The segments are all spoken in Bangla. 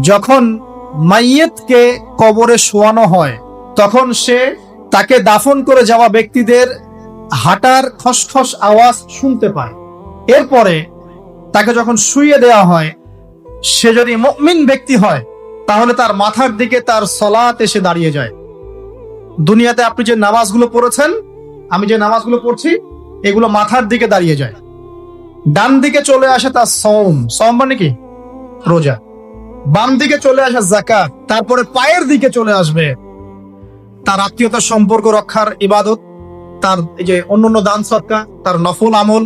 যখন মাইয়েতকে কবরে শোয়ানো হয় তখন সে তাকে দাফন করে যাওয়া ব্যক্তিদের হাঁটার খসখস আওয়াজ শুনতে পায়। এরপরে তাকে যখন শুইয়ে দেওয়া হয়, সে যদি মুমিন ব্যক্তি হয় তাহলে তার মাথার দিকে তার সালাত এসে দাঁড়িয়ে যায়। দুনিয়াতে আপনি যে নামাজগুলো পড়েছেন, আমি যে নামাজগুলো পড়ছি, এগুলো মাথার দিকে দাঁড়িয়ে যায়। ডান দিকে চলে আসে তার সওম, সওম মানে কি? রোজা। বাম দিকে চলে আসে যাকাত, তারপরে পায়ের দিকে চলে আসবে তার আত্মীয়তার সম্পর্ক রক্ষার ইবাদত, তার এই যে অন্যান্য দান সদকা, তার নফল আমল,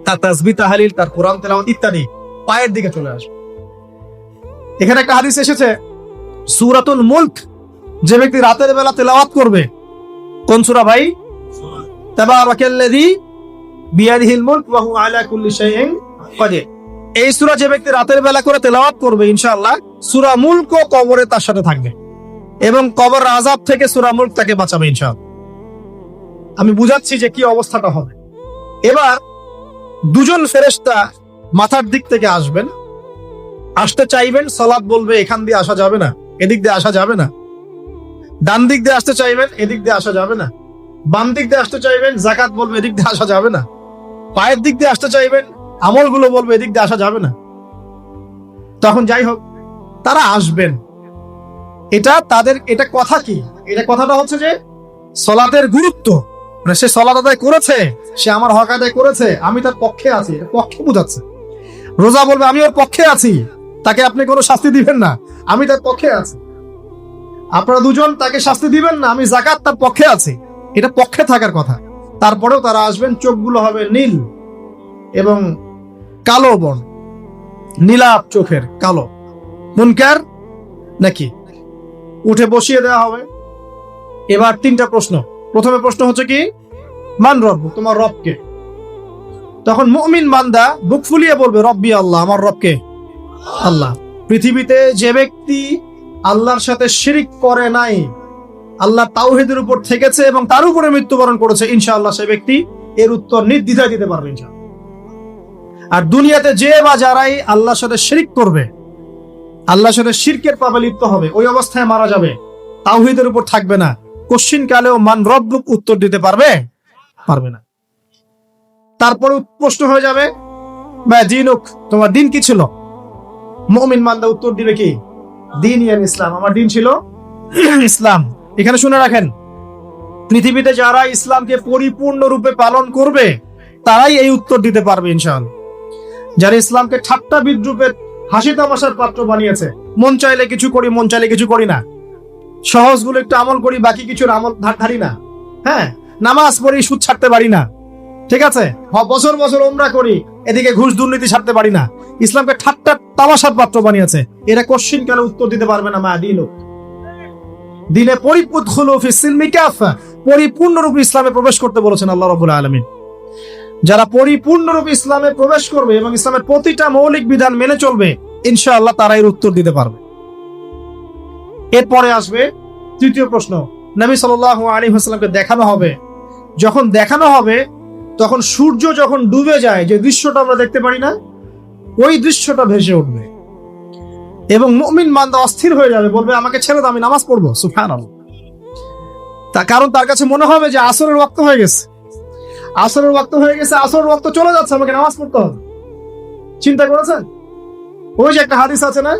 তার তাসবিহ তাহলিল, তার কোরআন তেলাওয়াত ইত্যাদি পায়ের দিকে চলে আসবে। এখানে একটা হাদিস এসেছে, সূরাতুল মুলক যে ব্যক্তি রাতের বেলা তেলাওয়াত করবে, কোন সূরা ভাই? তাবারাকাল্লাযী বিয়াদিহিল মুলক ওয়া হুয়া আলা কুল্লি শাইইন কাদির। এই সূরা যে ব্যক্তি রাতের বেলা করে তেলাওয়াত করবে, ইনশাআল্লাহ সূরা মুলক কবরে তার সাথে থাকবে এবং কবর আযাব থেকে সূরা মুলক তাকে বাঁচাবে ইনশাআল্লাহ। আমি বুঝাচ্ছি যে কি অবস্থাটা হবে। এবার দুজন ফেরেশতা মাথার দিক থেকে আসবেন, আসতে চাইবেন, সালাত বলবে এখান দিয়ে আসা যাবে না, এদিক দিয়ে আসা যাবে না। ডান দিক দিয়ে আসতে চাইবেন, এদিক দিয়ে আসা যাবে না। বাম দিক দিয়ে আসতে চাইবেন, যাকাত বলবে এদিক দিয়ে আসা যাবে না। পায়ের দিক দিয়ে আসতে চাইবেন, আমলগুলো বলবে এদিক দিয়ে আসা যাবে না। তখন যাই হোক তারা আসবেন। এটা কথা কি? এটা কথাটা হচ্ছে যে সালাতের গুরুত্ব, মানে সে সালাত আদায় করেছে, সে আমার হক আদায় করেছে, আমি তার পক্ষে আছি, এটা পক্ষে বোঝাচ্ছে। রোজা বলবে আমি ওর পক্ষে আছি, তাকে আপনি কোনো শাস্তি দিবেন না, আমি তার পক্ষে আছি। আপনারা দুজন তাকে শাস্তি দিবেন না, আমি যাকাত তার পক্ষে আছি, এটা পক্ষে থাকার কথা। তারপরেও তারা আসবেন, চোখগুলো হবে নীল এবং কালো বর্ণ, নীলাপ চোখের কালো। মুনকার নাকি? উঠে বসিয়ে দেওয়া হবে। এবার তিনটা প্রশ্ন। প্রথমে প্রশ্ন হচ্ছে কি, মান রব, তোমার রবকে? তখন মুমিন বান্দা বুক ফুলিয়ে বলবে রব্বি আল্লাহ, আমার রবকে আল্লাহ। পৃথিবীতে যে ব্যক্তি আল্লাহর সাথে শিরিক করে নাই, আল্লাহ তাওহীদের উপর থেকেছে এবং তার উপরে মৃত্যুবরণ করেছে, ইনশাআল্লাহ সে ব্যক্তি এর উত্তর নির্দ্বিধায় দিতে পারবে ইনশাআল্লাহ। আর দুনিয়াতে যে বা যারাই আল্লাহর সাথে শিরিক করবে, আল্লাহর সাথে শিরকের পাপে লিপ্ত হবে, ওই অবস্থায় মারা যাবে, তাওহীদের উপর থাকবে না, কোশ্চিন কালেও মান রব্বুক উত্তর দিতে পারবে না। তারপরে প্রশ্ন হয়ে যাবে মা দীনুক, তোমার দিন কি ছিল? মুমিন বান্দা উত্তর দিবে কি? দিন ইয়ান ইসলাম, আমার দিন ছিল ইসলাম। এখানে শুনে রাখেন, পৃথিবীতে যারা ইসলামকে পরিপূর্ণ রূপে পালন করবে তারাই এই উত্তর দিতে পারবে ইনশাআল্লাহ। যারা ইসলামকে ঠাট্টা বিদ্রুপের হাসি তামাশার পাত্র বানিয়েছে, মন চাইলে কিছু করি, মন চাইলে কিছু করি না, সহজগুলো একটু আমল করি, বাকি কিছুর আমল ধারি না, হ্যাঁ, নামাজ পড়ি, সুদ ছাড়তে পারি না, ঠিক আছে, বছর বছর উমরা করি, এদিকে ঘুষ দুর্নীতি ছাড়তে পারি না, ইসলামকে ঠাট্টা তামাশার পাত্র বানিয়েছে, এরা কোশ্চিন কালে উত্তর দিতে পারবে না মা দিন দিনে পরিপূর্ণরূপে ইসলামে প্রবেশ করতে বলেছেন আল্লাহ রাব্বুল আলামিন। যারা পরিপূর্ণরূপে ইসলামে প্রবেশ করবে এবং ইসলামের প্রতিটা মৌলিক বিধান মেনে চলবে, ইনশাআল্লাহ তারা এর উত্তর দিতে পারবে। এরপরে আসবে তৃতীয় প্রশ্ন। নবী সাল্লাল্লাহু আলাইহি ওয়াসাল্লামকে দেখানো হবে। যখন দেখানো হবে তখন সূর্য যখন ডুবে যায়, যে দৃশ্যটা আমরা দেখতে পারি না, ওই দৃশ্যটা ভেসে উঠবে এবং মুমিন বান্দা অস্থির হয়ে যাবে, বলবে আমাকে ছেড়ে দাও, আমি নামাজ পড়বো। সুবহানাল্লাহ। কারণ তার কাছে মনে হবে যে আসরের ওয়াক্ত হয়ে গেছে, আসরের ওয়াক্ত চলে যাচ্ছে, আমাকে নামাজ পড়তে হবে। চিন্তা করেছেন? ওই যে একটা হাদিস আছে না,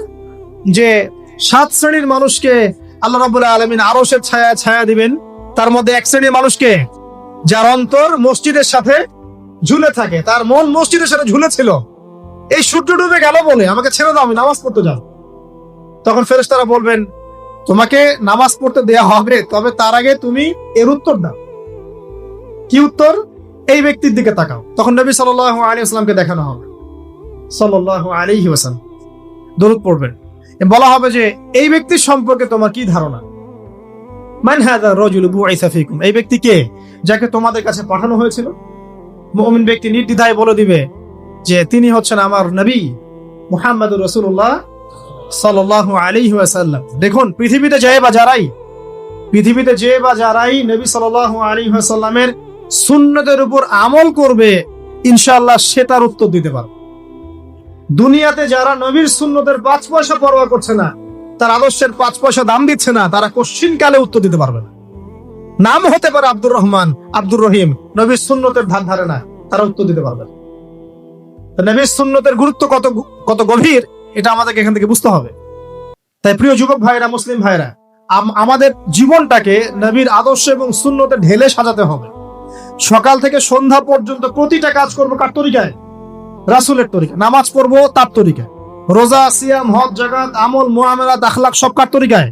যে 7 শ্রেণীর মানুষকে আল্লাহ রাব্বুল আলামিন আরশের ছায়া দিবেন, তার মধ্যে এক শ্রেণীর মানুষকে যার অন্তর মসজিদের সাথে ঝুলে থাকে, তার মন মসজিদের সাথে ঝুলে ছিল, এই সূর্য ডুবে গেল বলে আমাকে ছেড়ে দাও, আমি নামাজ পড়তে যাব। তখন ফেরেশতারা বলবেন তোমাকে নামাজ পড়তে দেয়া হবে, তবে তার আগে তুমি এর উত্তর দাও। কি উত্তর? এই ব্যক্তির দিকে তাকাও। তখন নবী সাল্লাল্লাহু আলাইহি ওয়াসাল্লামকে দেখানো হবে, সাল্লাল্লাহু আলাইহি ওয়াসাল্লাম দরুদ পড়বেন, বলা হবে যে এই ব্যক্তির সম্পর্কে তোমার কি ধারণা? মান হাযা রাজুলু বুইসা ফীকুম, এই ব্যক্তি কে, যাকে তোমাদের কাছে পাঠানো হয়েছিল? মুমিন ব্যক্তি নির্দ্বিধায় বলে দিবে যে তিনি হচ্ছেন আমার নবী মুহাম্মদুর রাসূলুল্লাহ সাল্লাল্লাহু আলাইহি ওয়াসাল্লাম। দেখুন, পৃথিবীতে যে বা যারাই নবী সাল্লাল্লাহু আলাইহি ওয়াসাল্লামের সুন্নতের উপর আমল করবে, ইনশাআল্লাহ সে তার উত্তর দিতে পারবে। দুনিয়াতে যারা নবীর সুন্নতের 5 পয়সা পরোয়া করছে না, তার আদর্শের 5 পয়সা দাম দিচ্ছে না, তারা কোশ্চিনকালে উত্তর দিতে পারবে না। নাম হতে পারে আব্দুর রহমান, আব্দুর রহিম, নবীর সুন্নতের ধার ধারে না, তারা উত্তর দিতে পারবে না। নবীর সুন্নতের গুরুত্ব কত গভীর, এটা আমাদেরকে এখান থেকে বুঝতে হবে। তাই প্রিয় যুবক ভাইরা, মুসলিম ভাইরা, আমাদের জীবনটাকে নবীর আদর্শ এবং সুন্নতে ঢেলে সাজাতে হবে। সকাল থেকে সন্ধ্যা পর্যন্ত প্রতিটা কাজ করবো কার তরিকায়? রাসূলের তরিকা। নামাজ পড়বো তার তরিকায়, রোজা, সিয়াম, হজ, যাকাত, আমল, মুআমালাত, আখলাক সব কার তরিকায়?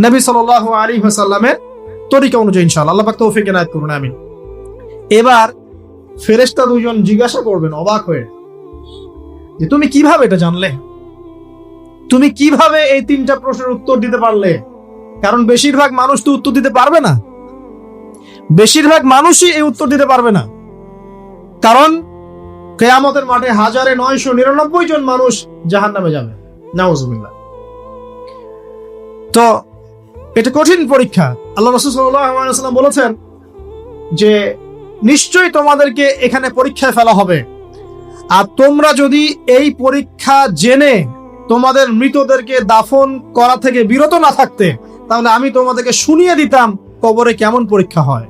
নবী সাল্লাল্লাহু আলাইহি ওয়াসাল্লামের তরিকা অনুযায়ী ইনশাআল্লাহ। আল্লাহ পাক তৌফিক এনায়েত করুন, আমিন। এবার ফেরেশতা দুজন জিজ্ঞাসা করবেন অবাক হয়ে যে তুমি কিভাবে এটা জানলে? তুমি কিভাবে এই 3টা প্রশ্নের উত্তর দিতে পারলে? কারণ বেশিরভাগ মানুষ তো উত্তর দিতে পারবে না, বেশিরভাগ মানুষই এই উত্তর দিতে পারবে না। কারণ কিয়ামতের মাঠে 1999 জন মানুষ জাহান্নামে যাবে, নাউজুবিল্লাহ। তো এটা কঠিন পরীক্ষা। আল্লাহ রাসূল সাল্লাল্লাহু আলাইহি ওয়াসাল্লাম বলেছেন যে নিশ্চয়ই তোমাদেরকে এখানে পরীক্ষায় ফেলা হবে, আর তোমরা যদি এই পরীক্ষা জেনে তোমাদের মৃতদেরকে দাফন করা থেকে বিরত না থাকতে, তাহলে আমি তোমাদেরকে শুনিয়ে দিতাম কবরে কেমন পরীক্ষা হয়।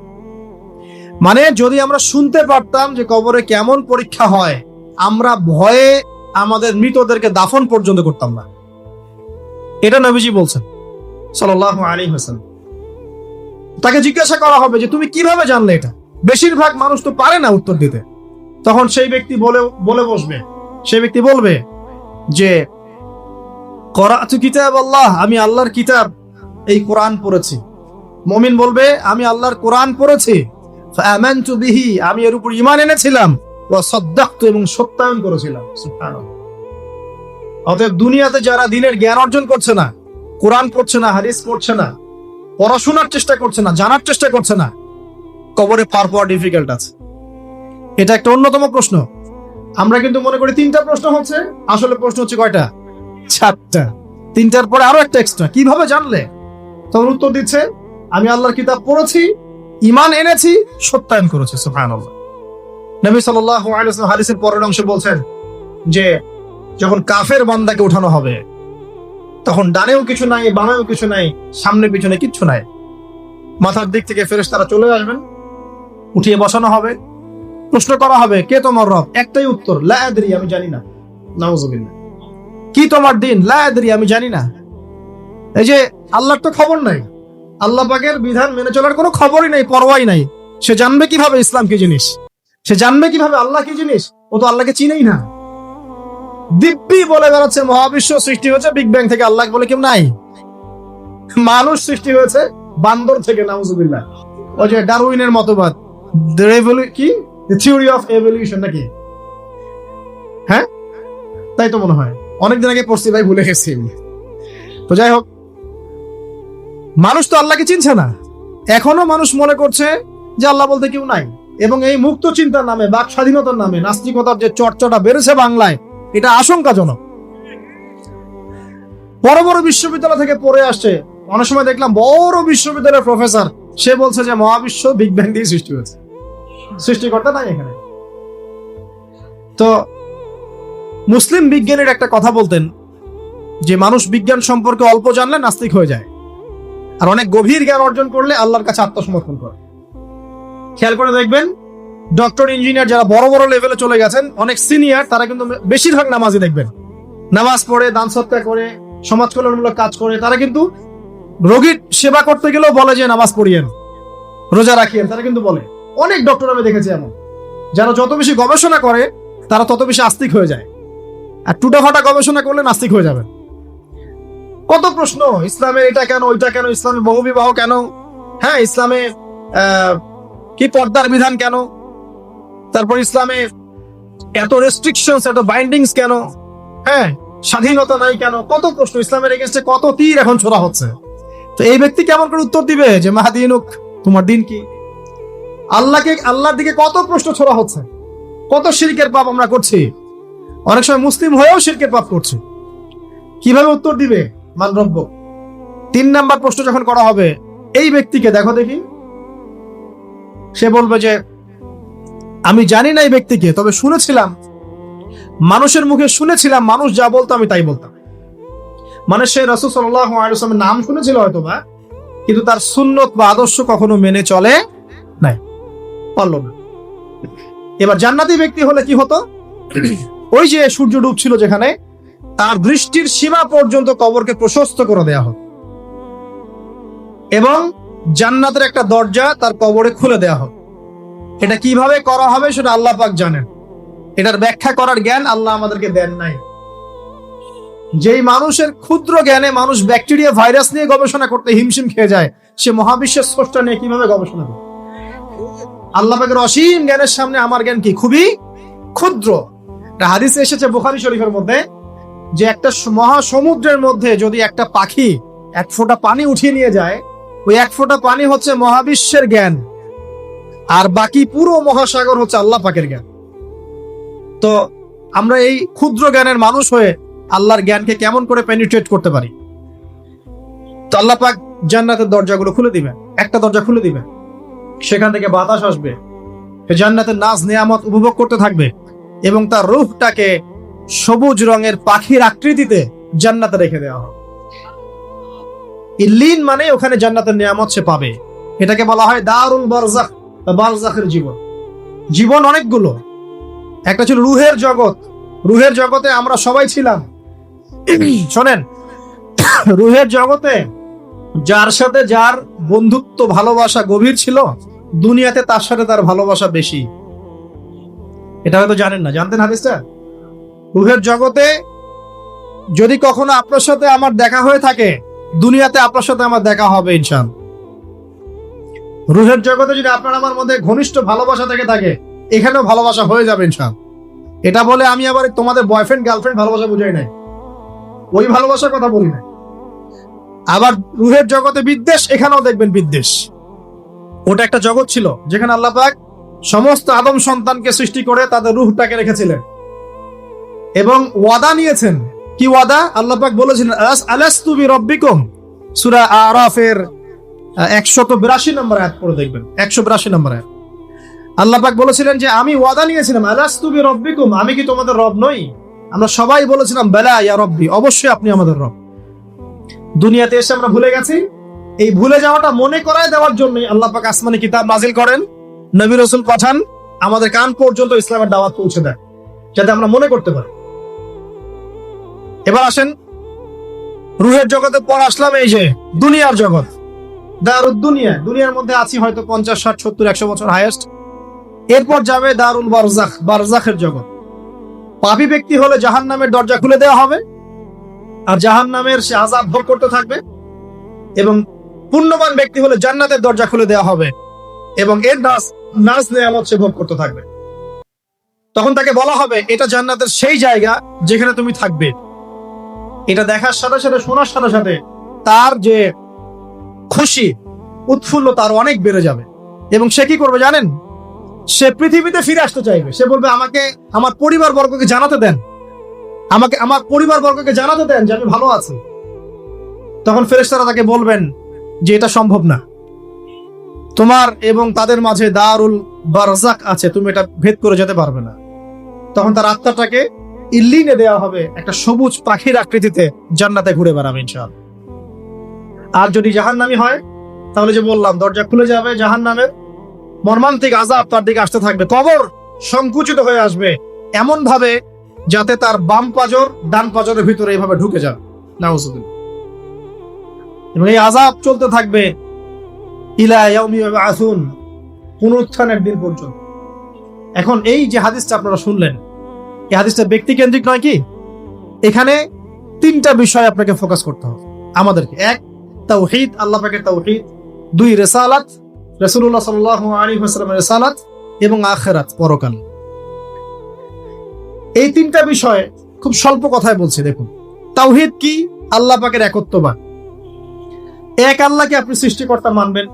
মানে যদি আমরা শুনতে পারতাম যে কবরে কেমন পরীক্ষা হয়, আমরা ভয়ে আমাদের মৃতদেরকে দাফন পর্যন্ত করতাম না। এটা নবীজি বলছেন সাল্লাল্লাহু আলাইহি ওয়াসাল্লাম। তাকে জিজ্ঞাসা করা হবে যে তুমি কিভাবে জানলে এটা? বেশিরভাগ মানুষ তো পারে না উত্তর দিতে। তখন সেই ব্যক্তি বলে বসবে, সেই ব্যক্তি বলবে যে করাতু কিতাব আল্লাহ, আমি আল্লাহর কিতাব এই কোরআন পড়েছি। মুমিন বলবে আমি আল্লাহর কোরআন পড়েছি, ফাআমানতু বিহি, আমি এর উপর ঈমান এনেছিলাম, ওয়া সাদ্দাকতু, এবং সত্যায়ন করেছিলাম। সুবহানাল্লাহ। অতএব দুনিয়াতে যারা দ্বীনের জ্ঞান অর্জন করছে না, কোরআন পড়ছে না, হাদিস পড়ছে না, পড়াশোনার চেষ্টা করছে না, জানার চেষ্টা করছে না, কবরে পার পাওয়া ডিফিকাল্ট আছে। এটা একটা অন্যতম প্রশ্ন। আমরা কিন্তু মনে করি 3টা প্রশ্ন হচ্ছে, আসলে প্রশ্ন হচ্ছে কয়টা? 4টা। 3টার পরে আরো একটা এক্সট্রা। কিভাবে জানলে? তখন উত্তর দিচ্ছে আমি আল্লাহর কিতাব পড়েছি, ঈমান এনেছি, সত্যায়ন করেছি। সুবহানাল্লাহ। নবী সাল্লাল্লাহু আলাইহি ওয়াসাল্লাম হাদিসের পরের অংশে বলছেন যে যখন কাফের বান্দাকে উঠানো হবে, তখন ডানেও কিছু নাই, বামেও কিছু নাই, সামনে পিছনে কিচ্ছু নাই। মাথার দিক থেকে ফেরেশতারা চলে আসবেন, উঠিয়ে বসানো হবে, প্রশ্ন করা হবে কে তোমার রব? একটাই উত্তর, লা আদরি, আমি জানি না। নাউজুবিল্লাহ। কি তোমার দিন? লা আদরি, আমি জানি না। এই যে আল্লাহর তো খবর নাই, আল্লাহ পাকের বিধান মেনে চলার কোনো খবরই নাই, পরোয়াই নাই। সে জানবে কিভাবে ইসলাম কি জিনিস? সে জানবে কিভাবে আল্লাহ কি জিনিস? ও তো আল্লাহকে চিনেই না। দিব্যি বলে বেড়াচ্ছে মহাবিশ্ব সৃষ্টি হয়েছে বিগ ব্যাং থেকে, আল্লাহ বলে কেউ নাই। মানুষ সৃষ্টি হয়েছে বান্দর থেকে, নাউজুবিল্লাহ। ওই যে ডারউইনের মতবাদ, কি থিওরি অফ এভলিউশন নাকি? হ্যাঁ, তাই তো মনে হয়। অনেকদিন আগে পড়ছি ভাই, ভুলে গেছি। তো যাই হোক, মানুষ তো আল্লাহকে চিনছে না। এখনো মানুষ মনে করছে যে আল্লাহ বলতে কেউ নাই। এবং এই মুক্ত চিন্তার নামে, বাক স্বাধীনতার নামে নাস্তিকতার যে চর্চাটা বেড়েছে বাংলায়, এটা আশঙ্কাজনক। বড় বড় বিশ্ববিদ্যালয় থেকে পড়ে আসছে, অনেক সময় দেখলাম বড় বিশ্ববিদ্যালয়ের প্রফেসর, সে বলছে যে মহাবিশ্ব বিগ ব্যাং দিয়ে সৃষ্টি হয়েছে, সৃষ্টিকর্তা নাই এখানে। তো মুসলিম বিজ্ঞানীর একটা কথা বলতেন যে মানুষ বিজ্ঞান সম্পর্কে অল্প জানলে নাস্তিক হয়ে যায়, আর অনেক গভীর জ্ঞান অর্জন করলে আল্লাহর কাছে আত্মসমর্পণ করে। খেয়াল করে দেখবেন, ডক্টর, ইঞ্জিনিয়ার যারা বড় বড় লেভেলে চলে গেছেন, অনেক সিনিয়র, তারা কিন্তু বেশিরভাগ নামাজি দেখবেন, নামাজ পড়ে, দান সৎকার করে, সমাজ কল্যাণমূলক কাজ করে। তারা কিন্তু রোগীর সেবা করতে গেলেও বলে যে নামাজ পড়িয়েন, রোজা রাখিয়েন, তারা কিন্তু বলে। অনেক ডক্টর আমি দেখেছি এমন, যারা যত বেশি গবেষণা করে তারা তত বেশি আস্তিক হয়ে যায়, আর টুটাফাটা গবেষণা করলে নাস্তিক হয়ে যাবে। কত প্রশ্ন, ইসলামে এটা কেন, ওইটা কেন, ইসলামে বহুবিবাহ কেন, হ্যাঁ, ইসলামে কি পর্দার বিধান কেন, তারপর ইসলামে এত রেস্ট্রিকশনস, এত বাইন্ডিংস কেন, হ্যাঁ, স্বাধীনতা নাই কেন, কত প্রশ্ন। ইসলামের এগেইনস্টে কত তীর এখন ছোড়া হচ্ছে। তো এই ব্যক্তি কেমন করে উত্তর দিবে যে মাহদিনুক, তোমার দিন কি? আল্লাহর দিকে কত প্রশ্ন ছোড়া হচ্ছে, কত শিরকের পাপ আমরা করছি, অনেক সময় মুসলিম হয়েও শিরকের পাপ করছি। কিভাবে উত্তর দিবে? মান রব্ব। 3 নাম্বার প্রশ্ন যখন করা হবে, এই ব্যক্তিকে দেখো দেখি, সে বলবে যে আমি জানি না এই ব্যক্তিকে, তবে শুনেছিলাম মানুষের মুখে শুনেছিলাম, মানুষ যা বলতো আমি তাই বলতাম। মানে সে রাসূল সাল্লাল্লাহু আলাইহি ওয়াসাল্লামের নাম শুনেছিল হয়তো বা, কিন্তু তার সুন্নত বা আদর্শ কখনো মেনে চলে নাই, পারলো না। এবার জান্নাতি ব্যক্তি হলে কি হতো, ওই যে সূর্য ডুবছিল যেখানে, তার দৃষ্টির সীমা পর্যন্ত কবরকে প্রশস্ত করে দেয়া হতো এবং জান্নাতের একটা দরজা তার কবরে খুলে দেয়া হবে। এটা কিভাবে করা হবে সেটা আল্লাহ পাক জানেন, এটার ব্যাখ্যা করার জ্ঞান আল্লাহ আমাদেরকে দেন নাই। যেই মানুষের ক্ষুদ্র জ্ঞানে মানুষ ব্যাকটেরিয়া ভাইরাস নিয়ে গবেষণা করতে হিমশিম খেয়ে যায়, সে মহাবিশ্বের স্রষ্টা নিয়ে কিভাবে গবেষণা করে? আল্লাহ পাকের অসীম জ্ঞানের সামনে আমার জ্ঞান কি? খুবই ক্ষুদ্র। একটা হাদিসে এসেছে বুখারী শরীফের মধ্যে, যে একটা মহাসমুদ্রের মধ্যে যদি একটা পাখি এক ফোঁটা পানি উঠিয়ে নিয়ে যায়, ওই এক ফোঁটা পানি হচ্ছে মহাবিশ্বের জ্ঞান, আর বাকি পুরো মহাসাগর হচ্ছে আল্লাহ পাকের জ্ঞান। তো আমরা এই ক্ষুদ্র জ্ঞানের মানুষ হয়ে আল্লাহর জ্ঞানকে কেমন করে পেনিট্রেট করতে পারি? তো আল্লাহ পাক জান্নাতের দরজাগুলো খুলে দিবেন, একটা দরজা খুলে দিবেন, সেখান থেকে বাতাস আসবে, জান্নাতের নাজ নিয়ামত উপভোগ করতে থাকবে এবং তার রূহটাকে সবুজ রঙের পাখির আকৃতিতে জান্নাতে রেখে দেওয়া হবে। ইল্লিন মানে ওখানে জান্নাতের নিয়ামত সে পাবে। এটাকে বলা হয় দারুল বারজাখ বা বারজাখের জীবন। জীবন অনেকগুলো, একটা ছিল রুহের জগৎ। রুহের জগতে আমরা সবাই ছিলাম। শোনেন, রুহের জগতে যার সাথে যার বন্ধুত্ব ভালোবাসা গভীর ছিল, দুনিয়াতে তার সাথে তার ভালোবাসা বেশি। এটা হয়তো জানেন না, জানতেন হাদিসটা? রুহের জগতে যদি কখনো আপনার সাথে আমার দেখা হয়ে থাকে, দুনিয়াতে আপনার সাথে আমার দেখা হবে ইনশাআল্লাহ। রুহের জগতে যদি আপনার আমার মধ্যে ঘনিষ্ঠ ভালোবাসা থেকে থাকে, এখানেও ভালোবাসা হয়ে যাবে ইনশাআল্লাহ। এটা বলে আমি আবার তোমাদের বয়ফ্রেন্ড গার্লফ্রেন্ড ভালোবাসা বুঝাই নাই, ওই ভালোবাসার কথা বলি না। আবার রুহের জগতে বিদ্বেষ, এখানেও দেখবেন বিদ্বেষ। ওটা একটা জগৎ ছিল যেখানে আল্লাহ পাক সমস্ত আদম সন্তানকে সৃষ্টি করে তাদের রুহটাকে রেখেছিলেন এবং ওয়াদা নিয়েছেন। কি ওয়াদা? আল্লাহ পাক বলেছিলেন আলাস্তু বিরাব্বিকুম, সূরা আরাফের 182 নম্বর আয়াত পড়ে দেখবেন, 182 নম্বর আয়াত। আল্লাহ পাক বলেছিলেন যে আমি ওয়াদা নিয়েছিলাম, আলাস্তু বিরাব্বিকুম, আমি কি তোমাদের রব নই? আমরা সবাই বলেছিলাম বেলা ইয়া রব্বি, অবশ্যই আপনি আমাদের রব। দুনিয়াতে এসে আমরা ভুলে গেছি। এই ভুলে যাওয়াটা মনে করায় দেওয়ার জন্যই আল্লাহ পাক আসমানি কিতাব নাজিল করেন, নবী রাসূল পাঠান, আমাদের কান পর্যন্ত ইসলামের দাওয়াত পৌঁছে দেয়, যাতে আমরা মনে করতে পারি। এবার আসেন রুহের জগতের পর আসলাম এই যে দুনিয়ার জগৎ, দারুদ দুনিয়া। দুনিয়ার মধ্যে আছি হয়তো 50, 60, 70, 100 বছর হাইয়েস্ট। এরপর যাবে দারুল বারজাখ, বারজাখের জগৎ। পাপী ব্যক্তি হলে জাহান্নামের দরজা খুলে দেওয়া হবে আর জাহান্নামের সে আযাব ভোগ করতে থাকবে, এবং পুণ্যবান ব্যক্তি হলে জান্নাতের দরজা খুলে দেওয়া হবে এবং এর নাজ নিয়ামত সে ভোগ করতে থাকবে। তখন তাকে বলা হবে এটা জান্নাতের সেই জায়গা যেখানে তুমি থাকবে। এটা দেখার সাথে সাথে, শোনার সাথে সাথে তার যে খুশি উৎফুল্ল তার অনেক বেড়ে যাবে এবং সে কি করবে জানেন? সে পৃথিবীতে ফিরে আসতে চাইবে। সে বলবে আমাকে আমার পরিবার বর্গকে জানাতে দেন, আমাকে আমার পরিবার বর্গকে জানাতে দেন যে আমি ভালো আছি। তখন ফেরেশতারা তাকে বলবেন যে এটা সম্ভব না, তোমার এবং তাদের মাঝে দারুল বারজাখ আছে, তুমি এটা ভেদ করে যেতে পারবে না। তখন তার আত্মাটাকে ইল্লিনে দেওয়া হবে, একটা সবুজ পাখির আকৃতিতে জান্নাতে ঘুরে বেড়াবে ইনশাআল্লাহ। আর যদি জাহান্নামী হয়, তাহলে যে বললাম দরজা খুলে যাবে, জাহান্নামের মর্মান্তিক আযাব তার দিকে আসতে থাকবে। কবর সংকুচিত হয়ে আসবে এমন ভাবে যাতে তার বাম পাজর ডান পাজরের ভিতরে এইভাবে ঢুকে যাবে, নাউযুবিল্লাহ। এবং এই আযাব চলতে থাকবে ইলা ইয়াউমি ইউবআসুন, পুনরুত্থানের দিন পর্যন্ত। এখন এই যে হাদিসটা আপনারা শুনলেন, এই হাদিসটা ব্যক্তি কেন্দ্রিক নয় কি? এখানে তিনটা বিষয় আপনাকে ফোকাস করতে হবে আমাদেরকে। এক, তাওহীদ, আল্লাহ পাকের তাওহীদ। দুই, রিসালাত, রাসূলুল্লাহ সাল্লাল্লাহু আলাইহি ওয়াসাল্লামের রিসালাত। এবং আখিরাত, পরকাল। এই তিনটা বিষয় খুব স্বল্প কথায় বলছি। দেখুন, তাওহীদ কি? আল্লাহ পাকের একত্ববাদ। এক আল্লাহকে আপনি সৃষ্টিকর্তা মানবেন,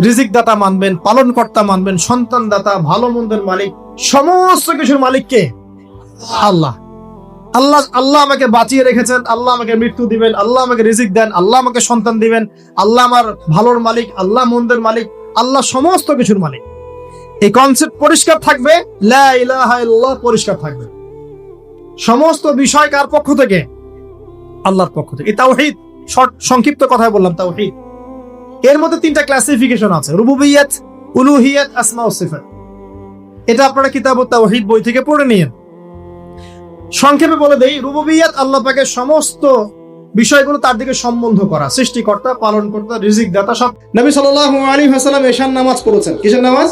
রিজিক দাতা মানবেন, পালন কর্তা মানবেন, সন্তান দাতা, ভালো মন্দের মালিক, সমস্ত কিছুর মালিক কে? আল্লাহ। আল্লাহ আল্লাহ আমাকে বাঁচিয়ে রেখেছেন, আল্লাহ আমাকে মৃত্যু দিবেন, আল্লাহ আমাকে রিজিক দেন, আল্লাহ আমাকে সন্তান দিবেন, আল্লাহ আমার ভালোর মালিক, আল্লাহ মন্দের মালিক, আল্লাহ সমস্ত কিছুর মালিক। এই কনসেপ্ট পরিষ্কার থাকবে, লা ইলাহা ইল্লাল্লাহ পরিষ্কার থাকবে। সমস্ত বিষয় কার পক্ষ থেকে? আল্লাহর পক্ষ থেকে। এই তাওহীদ, শর্ট সংক্ষিপ্ত কথায় বললাম তাওহীদ। এর মধ্যে তিনটা ক্লাসিফিকেশন আছে: রুবুবিয়্যাত, উলুহিয়্যাত, আসমা ও সিফাত। এটা আপনারা কিতাবুত তাওহীদ বই থেকে পড়ে নিন। সংক্ষেপে বলে দেই, রুবুবিয়্যাত আল্লাহ পাকের সমস্ত বিষয়গুলো তার দিকে সম্বন্ধ করা, সৃষ্টিকর্তা, পালনকর্তা, রিজিক দাতা সব। নবী সাল্লাল্লাহু আলাইহি ওয়াসাল্লাম এশার নামাজ পড়েছেন। কিসের নামাজ?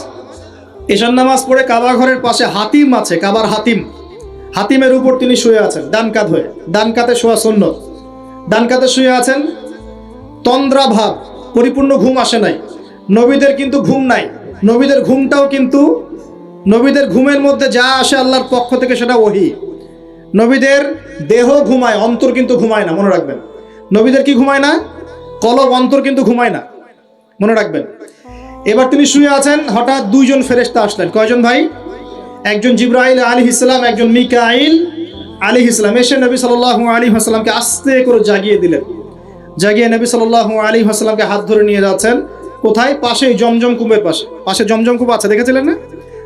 এশার নামাজ পড়ে কাবা ঘরের পাশে হাতিম আছে, কাবার হাতিম, হাতিমের উপর তিনি শুয়ে আছেন ডান কাত হয়ে। ডান কাতে শোয়া সুন্নত। ডান কাতে শুয়ে আছেন, তন্দ্রা ভাব, পরিপূর্ণ ঘুম আসে নাই। নবীদের কিন্তু ঘুম নাই। নবীদের ঘুমটাও কিন্তু, নবীদের ঘুমের মধ্যে যা আসে আল্লাহর পক্ষ থেকে সেটা ওহী। নবীদের দেহ ঘুমায়, অন্তর কিন্তু ঘুমায় না, মনে রাখবেন। নবীদের কি ঘুমায় না? কলব, অন্তর কিন্তু ঘুমায় না, মনে রাখবেন। এবার তিনি শুয়ে আছেন, হঠাৎ দুইজন ফেরেশতা আসলেন। কয়জন ভাই? একজন জিবরাইল আলাইহিস সালাম, একজন মিকাইল আলাইহিস সালাম। এসে নবী সাল্লাল্লাহু আলাইহি ওয়াসাল্লামকে আস্তে করে জাগিয়ে দিলেন। জাগিয়ে নবী সাল্লাল্লাহু আলাইহি ওয়াসাল্লামকে হাত ধরে নিয়ে যাচ্ছেন। কোথায়? পাশেই জমজম কূপের পাশে। পাশে জমজম কূপ আছে, দেখেছিলেন না?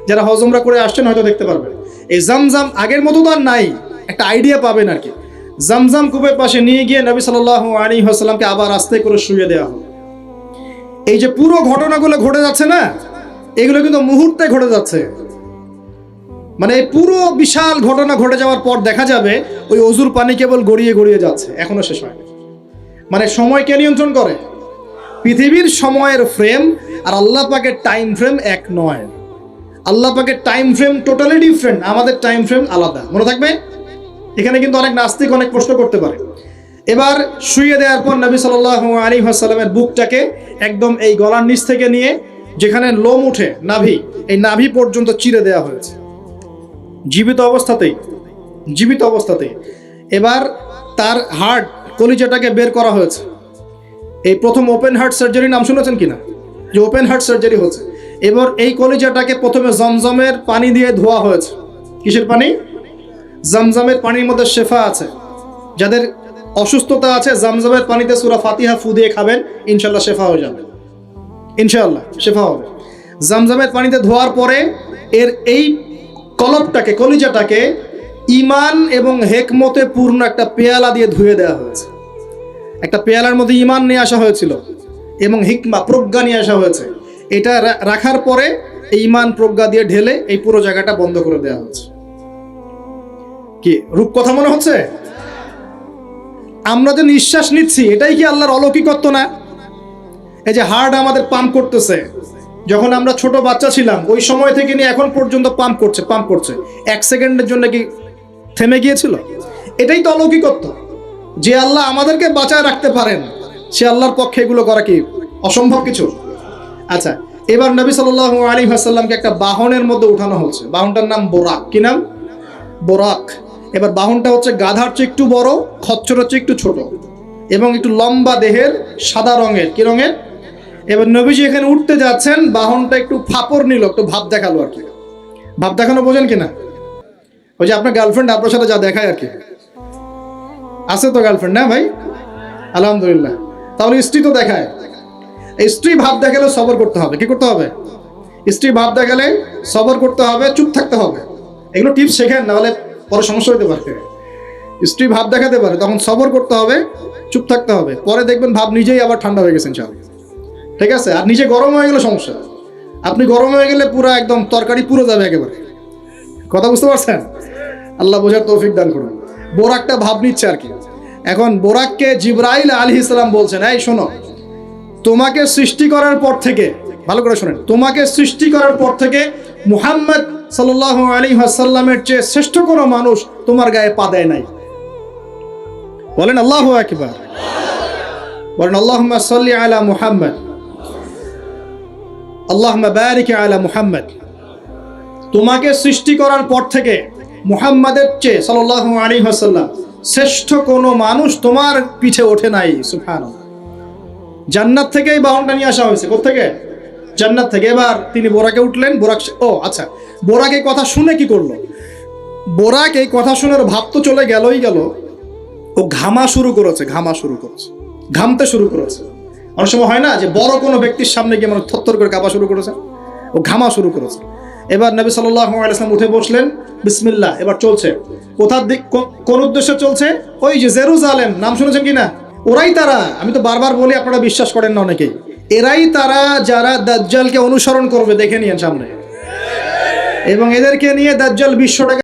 যারা হজ উমরা করে আসছেন হয়তো দেখতে পারবেন। এই জামজাম আগের মতো তো আর নাই, একটা আইডিয়া পাবেন আর কি। জামজাম কূপের পাশে নিয়ে গিয়ে নবী সাল্লাল্লাহু আলাইহি ওয়াসাল্লামকে আবার আস্তে করে শুয়ে দেওয়া হলো। এই যে পুরো ঘটনাগুলো ঘটে যাচ্ছে না, এগুলো কিন্তু মুহূর্তে ঘটে যাচ্ছে। মানে এই পুরো বিশাল ঘটনা ঘটে যাওয়ার পর দেখা যাবে ওই অজুর পানি কেবল গড়িয়ে গড়িয়ে যাচ্ছে, এখনো শেষ হয়নি। মানে সময় কে নিয়ন্ত্রণ করে? পৃথিবীর সময়ের ফ্রেম আর আল্লাহ পাকের টাইম ফ্রেম এক নয়। আল্লাহ পাকের টাইম ফ্রেম টোটালি ডিফারেন্ট, আমাদের টাইম ফ্রেম আলাদা, মনে থাকবে। এখানে কিন্তু অনেক নাস্তিক অনেক প্রশ্ন করতে পারে। এবার শুয়ে দেওয়ার পর নবী সাল্লাল্লাহু আলাইহি ওয়াসাল্লামের বুকটাকে একদম এই গলার নিচ থেকে নিয়ে যেখানে লোম উঠে, নাভি, এই নাভি পর্যন্ত চিরে দেওয়া হয়েছে, জীবিত অবস্থাতেই, জীবিত অবস্থাতেই। এবার তার হার্ট, কলিজাটাকে বের করা হয়েছে। এই প্রথম ওপেন হার্ট সার্জারি নাম শুনেছেন কিনা? যে ওপেন হার্ট সার্জারি হচ্ছে। এবার এই কলিজাটাকে প্রথমে জমজমের পানি দিয়ে ধোয়া হয়েছে। কিসের পানি? জমজমের পানির মধ্যে শেফা আছে। যাদের অসুস্থতা আছে জমজমের পানিতে সূরা ফাতিহা ফু দিয়ে খাবেন, ইনশাআল্লাহ শেফা হয়ে যাবে, ইনশাআল্লাহ শেফা হবে। জমজমের পানিতে ধোয়ার পরে এর এই কলবটাকে, কলিজাটাকে ঈমান এবং হেকমতে পূর্ণ একটা পেয়ালা দিয়ে ধুয়ে দেওয়া হয়েছে। একটা পেয়ালার মধ্যে ঈমান নিয়ে আসা হয়েছিল এবং হিকমা, প্রজ্ঞা নিয়ে আসা হয়েছে। এটা রাখার পরে এই ঈমান প্রজ্ঞা দিয়ে ঢেলে এই পুরো জায়গাটা বন্ধ করে দেওয়া হয়েছে। কি রূপ কথা মনে হচ্ছে? আমরা যে নিঃশ্বাস নিচ্ছি এটাই কি আল্লাহর অলৌকিকত্ব না? এই যে হার্ট আমাদের পাম্প করতেছে, যখন আমরা ছোট বাচ্চা ছিলাম ওই সময় থেকে নিয়ে এখন পর্যন্ত পাম্প করছে, পাম্প করছে। 1 সেকেন্ডের জন্য কি থেমে গিয়েছিল? এটাই তো অলৌকিকত্ব। যে আল্লাহ আমাদেরকে বাঁচায় রাখতে পারেন, সে আল্লাহর পক্ষে এগুলো করা কি অসম্ভব কিছু? আচ্ছা, এবার নবী সাল্লাল্লাহু আলাইহি ওয়াসাল্লামকে একটা বাহনের মধ্যে উঠানো হচ্ছে। বাহনটার নাম বোরাক। কি নাম? বোরাক। এবার বাহনটা হচ্ছে গাধার চেয়ে একটু বড়, খচ্চরের চেয়ে একটু ছোট এবং একটু লম্বা দেহের, সাদা রঙের। কি রঙের? এবার নবীজি এখানে উঠতে যাচ্ছেন, বাহনটা একটু ফাপড় নিল, একটু ভাব দেখালো আর কি। ভাব দেখানো বোঝেন কিনা? ওই যে আপনার গার্লফ্রেন্ড আপনার সাথে যা দেখায় আর কি। আছে তো গার্লফ্রেন্ড, না ভাই? আলহামদুলিল্লাহ। তাহলে স্ত্রী তো দেখায়। স্ত্রী ভাব দেখালে সবর করতে হবে। কি করতে হবে? স্ত্রী ভাব দেখালে সবর করতে হবে, চুপ থাকতে হবে। এগুলো টিপস শেখেন, নাহলে পরে সমস্যা হতে পারে। স্ত্রী ভাব দেখাতে পারে, তখন সবর করতে হবে, চুপ থাকতে হবে। পরে দেখবেন ভাব নিজেই আবার ঠান্ডা হয়ে গেছে ইনশাআল্লাহ। ঠিক আছে? আর নিজে গরম হয়ে গেলে সমস্যা। আপনি গরম হয়ে গেলে পুরো একদম তরকারি পুরো যাবে একেবারে। কথা বুঝতে পারছেন? আল্লাহ বোঝার তৌফিক দান করুন। বোরাকটা ভাব নিচ্ছে আর কি। এখন বোরাককে জিবরাইল আলাইহিস সালাম বলছেন, এই শোনো, তোমাকে সৃষ্টি করার পর থেকে, ভালো করে শোনেন, তোমাকে সৃষ্টি করার পর থেকে মুহাম্মদ সাল্লাল্লাহু আলাইহি ওয়াসাল্লামের চেয়ে শ্রেষ্ঠ কোনো মানুষ তোমার গায়ে পা দেয় নাই। বলেন আল্লাহু আকবার। বলেন আল্লাহুম্মা সাল্লি আলা মুহাম্মদ, আল্লাহুম্মা বারিক আলা মুহাম্মদ। তোমাকে সৃষ্টি করার পর থেকে মুহাম্মাদের চেয়ে সাল্লাল্লাহু আলাইহি ওয়াসাল্লাম শ্রেষ্ঠ কোনো মানুষ তোমার পিঠে ওঠে নাই। সুবহানাল্লাহ। জান্নাত থেকেই বাহনটা নিয়ে আসা হয়েছে। কোত্থেকে? জান্নাত থেকে। এবার তিনি বোরাকে উঠলেন। বোরাক, ও আচ্ছা, বোরাক এই কথা শুনে কি করলো? বোরাক এই কথা শুনে ভাব তো চলে গেলই গেল, ও ঘামা শুরু করেছে, ঘামা শুরু করেছে, ঘামতে শুরু করেছে। অনেক সময় হয় না যে বড় কোনো ব্যক্তির সামনে গিয়ে মানে থরথর করে কাঁপা শুরু করেছে, ও ঘামা শুরু করেছে। এবার নবী সাল্লাল্লাহু আলাইহি ওয়াসাল্লাম উঠে বসলেন, বিসমিল্লাহ, এবার চলছে। কোথার দিক, কোন উদ্দেশ্যে চলছে? ওই যে জেরুজালেম, নাম শুনেছেন কিনা? ওরাই তারা, আমি তো বারবার বলি, আপনারা বিশ্বাস করেন না অনেকেই, এরাই তারা যারা দাজ্জালকে অনুসরণ করবে, দেখে নিয়েন সামনে, এবং এদেরকে নিয়ে দাজ্জাল বিশ্বটাকে